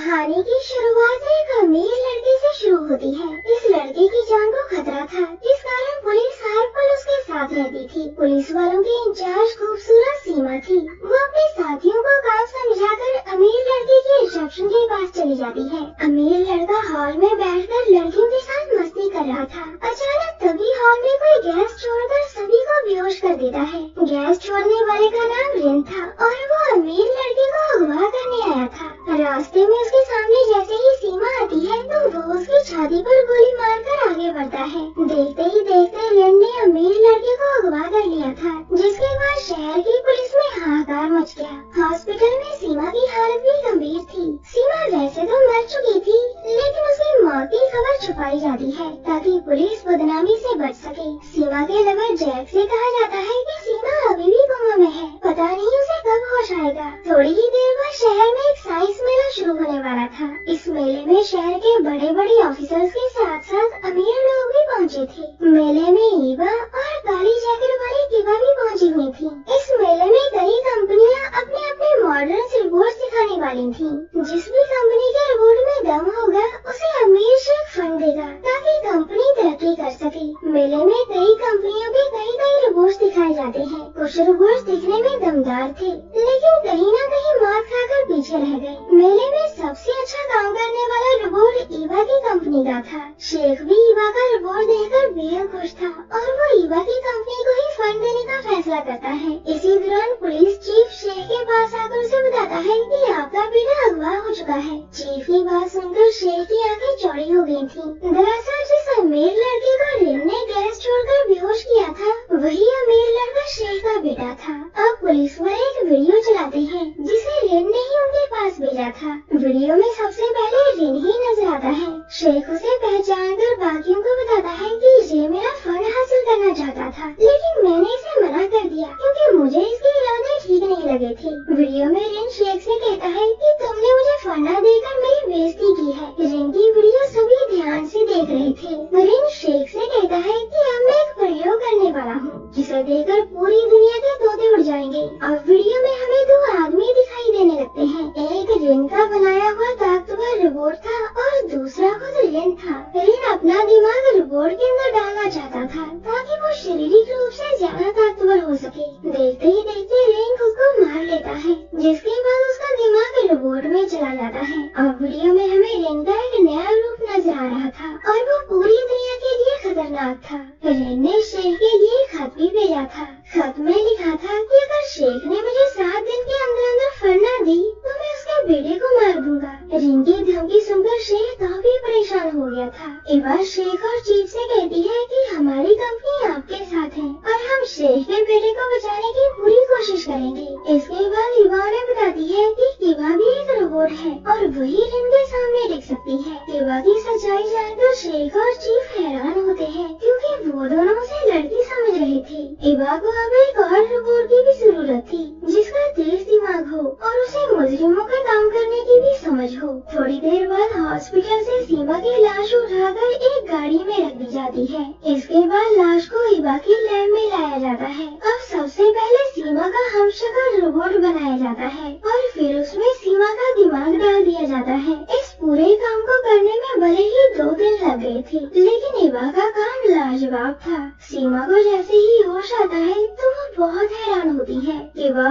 कहानी की शुरुआत एक अमीर लड़के से शुरू होती है। इस लड़के की जान को खतरा था, जिस कारण पुलिस हर पल उसके साथ रहती थी। पुलिस वालों की इंचार्ज खूबसूरत सीमा थी। वो अपने साथियों को काम समझाकर अमीर लड़के की रिसेप्शन के पास चली जाती है। अमीर लड़का हॉल में बैठकर लड़कियों के साथ मस्ती कर रहा था। अचानक तभी हॉल में कोई गैस छोड़कर सभी को बेहोश कर देता है। गैस छोड़ने वाले का नाम रिन था और वो अमीर लड़के को अगवा करने आया था। रास्ते में उसके सामने जैसे ही सीमा आती है तो वो उसकी छाती पर गोली मारकर आगे बढ़ता है। देखते ही देखते रिन ने अमीर लड़के को अगवा कर लिया था, जिसके बाद शहर की पुलिस में हाहाकार मच गया। हॉस्पिटल में सीमा की हालत भी गंभीर थी। सीमा वैसे तो मर चुकी थी, लेकिन उसकी मौत की खबर छुपाई जाती है ताकि पुलिस बदनामी से बच सके। सीमा के लवर जैक से कहा जाता है कि सीमा अभी भी कोमा में है, पता नहीं उसे कब होश आएगा। थोड़ी ही देर बाद शहर में एक साइंस मेला शुरू होने वाला था। इस मेले में शहर के बड़े बड़े ऑफिसर्स के साथ साथ अमीर लोग भी पहुँचे थे। मेले में ईवा और काली जैकेट वाली किवा भी पहुँची हुई थी। इस मेले में कई कंपनियां अपने अपने मॉडर्न रोबोट्स दिखाने वाली थी। जिस भी कंपनी के रोबोट में दम होगा उसे अमीर शेख फंड देगा ताकि कंपनी तरक्की कर सके। मेले में कई कंपनियों के कई रोबोट्स दिखाए जाते हैं। कुछ रोबोट्स दिखने में दमदार थे, लेकिन कहीं न कहीं मात खाकर पीछे रह गए। मेले में सबसे अच्छा काम करने वाला रोबोट ईवा की कंपनी का था। शेख भी ईवा का रोबोट देखकर बेहद खुश था और वो ईवा की कंपनी को ही फंड देने का फैसला करता है। इसी दौरान पुलिस चीफ शेख के पास आकर उसे बताता है कि आपका बेटा अगवा हो चुका है। चीफ की बात सुनकर शेख की आंखें चौड़ी हो गई थी। दरअसल जिस अमीर लड़के को रिन ने गैस छोड़कर बेहोश किया था, वही अमीर लड़का शेख का बेटा था। अब पुलिस वाले एक वीडियो चलाते हैं जिसे रिन ने ही उनके पास भेजा था। वीडियो में सबसे पहले रिन ही नजर आता है। शेख उसे पहचान कर बाकियों को बताता है कि ये मेरा फंड हासिल करना चाहता था, लेकिन मैंने इसे मना कर दिया क्योंकि मुझे इसके इरादे ठीक नहीं लगे थे। वीडियो में रिन शेख से कहता है कि तुमने मुझे फंड न देकर मेरी बेइज्जती की है। रिन की वीडियो सभी ध्यान से देख रहे थे। रिन शेख से कहता है कि अब मैं एक प्रयोग करने वाला हूँ जिसे देखकर पूरी दुनिया के तोते उड़ जाएंगे। अब वीडियो में हमें दो आदमी दिखाई देने लगते हैं। एक रिन का बनाया हुआ ताकतवर रोबोट था और दूसरा खुद रिन था। रिन अपना दिमाग रोबोट के अंदर डालना चाहता था ताकि वो शारीरिक रूप से ज्यादा ताकतवर हो सके। देखते ही देखते रिन खुद को मार लेता है, जिसके बाद उसका दिमाग रोबोट में चला जाता है। अब वीडियो में हमें रिन का एक नया रूप नजर आ रहा था और वो पूरी दुनिया के लिए खतरनाक था। रिन ने शेख के लिए खत भी भेजा था। खत में लिखा था कि अगर शेख ने मुझे 7 दिन के अंदर फंड न दी तो मैं उसके बेटे को मार दूंगा। रिन की धमकी सुनकर शेख काफी परेशान हो गया था। इवा शेख और चीफ से कहती है कि हमारी कंपनी आपके साथ है और हम शेख के बेटे को बचाने की पूरी कोशिश करेंगे। इसके बाद इवा ने बताती है कि इवा भी एक रोबोट है और वही रिन के सामने दिख सकती है। इवा की सच्चाई जानकर शेख और चीफ हैरान होते हैं क्योंकि वो दोनों उसे लड़की समझ रहे थे। इवा को अब एक और रोबोट की भी जरूरत थी जिसका तेज दिमाग हो और उसे मुजरिमों का काम करने की भी समझ हो। थोड़ी देर बाद हॉस्पिटल से सीमा की लाश उठाकर एक गाड़ी में रख दी जाती है। इसके बाद लाश को इवा की लैब में लाया जाता है। अब सबसे पहले सीमा का हमशक्ल रोबोट बनाया जाता है और फिर उसमें सीमा का दिमाग डाल दिया जाता है। इस पूरे काम को करने में भले ही 2 दिन लग गए थे, लेकिन इवा का काम लाजवाब था। सीमा को जैसे ही होश आता है तो वो बहुत हैरान होती है। इवा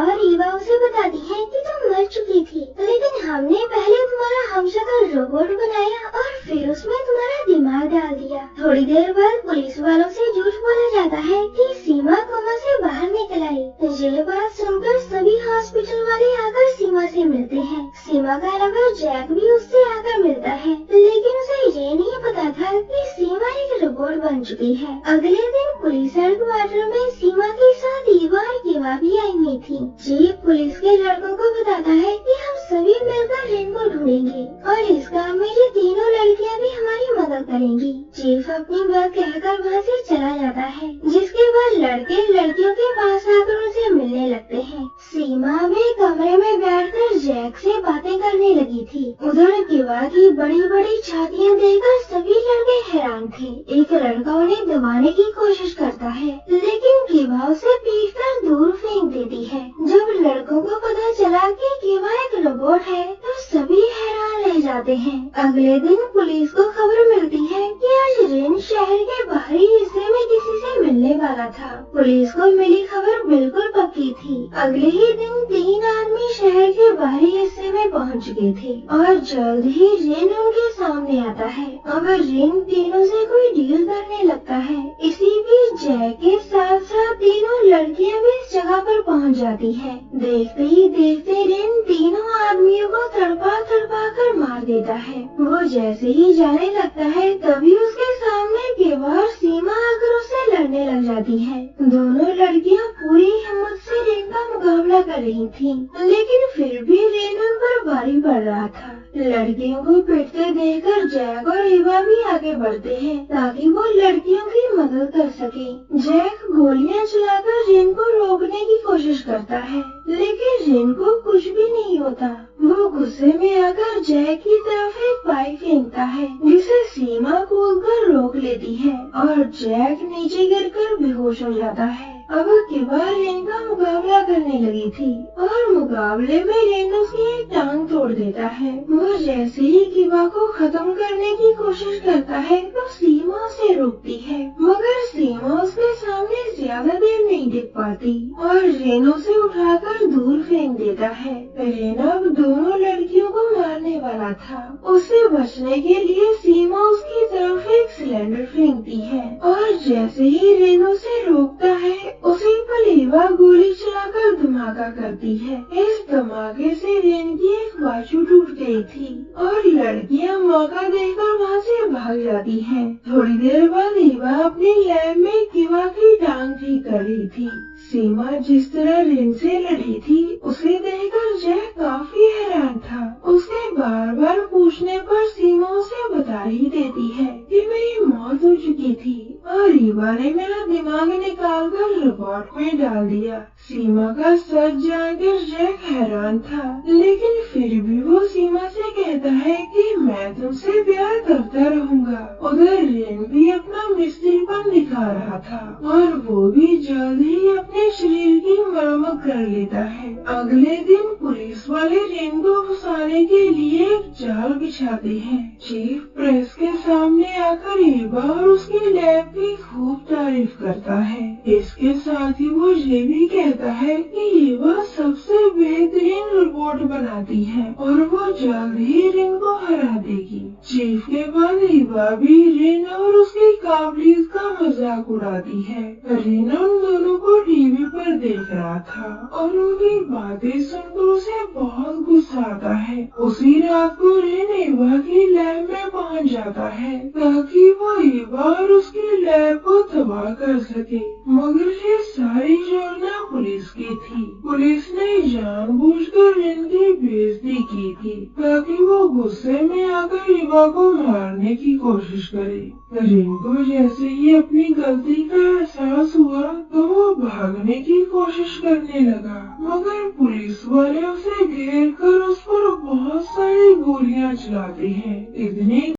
उसे बताती है कि तुम मर चुकी थी, लेकिन हमने पहले तुम्हारा हमशक्ल रोबोट बनाया और फिर उसमें तुम्हारा दिमाग डाल दिया। थोड़ी देर बाद पुलिस वालों से झूठ बोला जाता है कि सीमा कोमा से बाहर निकल आई। ये बात सुनकर सभी हॉस्पिटल वाले आकर सीमा से मिलते हैं। सीमा का लवर जैक भी उससे आकर मिलता है, लेकिन उसे ये नहीं पता था कि सीमा एक रोबोट बन चुकी है। अगले दिन पुलिस हेडक्वार्टर में सीमा के साथ ईवा और किवा भी आई हुई थी। चीफ पुलिस के लड़कों को बताता है कि हम सभी मिलकर रिन को ढूंढेंगे और इस काम में ये तीनों लड़कियां भी हमारी मदद करेंगी। चीफ अपनी बात कहकर वहाँ से चला जाता है, जिसके बाद लड़के लड़कियों के पास आकर उनसे मिलने लगते हैं। सीमा भी कमरे में बैठकर जैक से बातें करने लगी थी। उधर किवा की बड़ी बड़ी छातियाँ देखकर सभी लड़के हैरान थे। एक लड़का उन्हें दबाने की कोशिश करता है, लेकिन किवा उसे पीटकर दूर फेंक देती है। जब लड़कों को पता चला कि किवा एक रोबोट है तो सभी हैरान रह जाते हैं। अगले दिन पुलिस को खबर मिलती है कि आज रिन शहर के बाहरी हिस्से में किसी से मिलने वाला था। पुलिस को मिली खबर बिल्कुल पक्की थी। अगले ही दिन 3 आदमी शहर के बाहरी हिस्से में पहुंच गए थे और जल्द ही रिन उनके सामने आता है। अब रिन तीनों से कोई डील करने लगता है। इसी बीच जैक के साथ साथ तीनों लड़कियां भी इस जगह पर पहुंच जाती है। देखते ही देखते रिन तीनों आदमियों को तड़पा तड़पा कर मार देता है। वो जैसे ही जाने लगता है तभी उसके सामने केवल सीमा आकर उससे लड़ने लग जाती है। दोनों लड़कियां पूरी हिम्मत से रिन का मुकाबला कर रही थीं, लेकिन फिर भी रिन उन पर भारी पड़ रहा था। लड़कियों को पिटते देखकर जैक और ईवा भी आगे बढ़ते हैं ताकि वो लड़कियों की मदद कर सके। जैक गोलियां चलाकर रिन को रोकने की कोशिश करता है, लेकिन रिन को कुछ भी नहीं होता। वो गुस्से में आकर जैक की तरफ एक पाइप फेंकता है, जिसे सीमा कूदकर रोक लेती है और जैक नीचे गिरकर बेहोश हो जाता है। अब किबा रिन का मुकाबला करने लगी थी और मुकाबले में रिन उसकी एक टांग तोड़ देता है। वो जैसे ही किबा को खत्म करने की कोशिश करता है तो सीमा उसे रोकती है, मगर सीमा उसके सामने ज्यादा देर नहीं टिक पाती और रिन उसे उठाकर दूर फेंक देता है। रिन अब दोनों लड़कियों को मारने वाला था। उससे बचने के लिए सीमा उसकी तरफ एक सिलेंडर फेंकती है और जैसे ही रिन उसे रोकता है उसी पर ईवा गोली चलाकर धमाका करती है। इस धमाके से रिन की एक बाजू टूट गई थी और लड़कियां मौका देखकर वहां से भाग जाती हैं। थोड़ी देर बाद ईवा अपनी लैब में किबा की टांग ठीक कर रही थी। सीमा जिस तरह रिन से लड़ी थी उसे देखकर जैक काफी हैरान था। उसके बार बार पूछने पर सीमा उसे बता ही देती है कि मेरी मौत हो चुकी थी और ईवा ने मेरा दिमाग निकाल कर रिपोर्ट में डाल दिया। सीमा का सच जानकर जैक हैरान था, लेकिन फिर भी वो सीमा से कहता है कि मैं तुमसे प्यार करता रहूंगा। उधर रिन भी अपना मिस्त्रीपन दिखा रहा था और वो भी जल्द ही अपने शरीर की मरम्मत कर लेता है। अगले दिन पुलिस वाले रिन को फंसाने के लिए एक जाल बिछाते हैं। चीफ प्रेस के सामने आकर ईवा और उसकी लैब की खूब तारीफ करता है। इसके साथ ही वो ये भी कहता है कि ईवा सबसे बेहतरीन रिपोर्ट बनाती है और वो जल्द ही रिन को हरा देगी। चीफ के बाद ईवा भी रिन और उसकी काबिलियत का मजाक उड़ाती है। रिन उन दोनों को टीवी पर देख रहा था और उनकी बातें सुनकर उसे बहुत गुस्सा आता है। उसी रात को रिन ईवा की लैब में पहुंच जाता है ताकि वो ईवा और उसकी लैब को तबाह कर सके, मगर ये सारी योजना पुलिस की थी। पुलिस ने जानबूझकर रिन की बेइज्जती की थी ताकि वो गुस्से में आकर ईवा को मारने की कोशिश करे। रिन को जैसे ही अपनी गलती का एहसास हुआ तो वो भागने की कोशिश करने लगा, मगर पुलिस वाले उसे घेर कर उस पर बहुत सारी गोलियां चलाते हैं। इतनी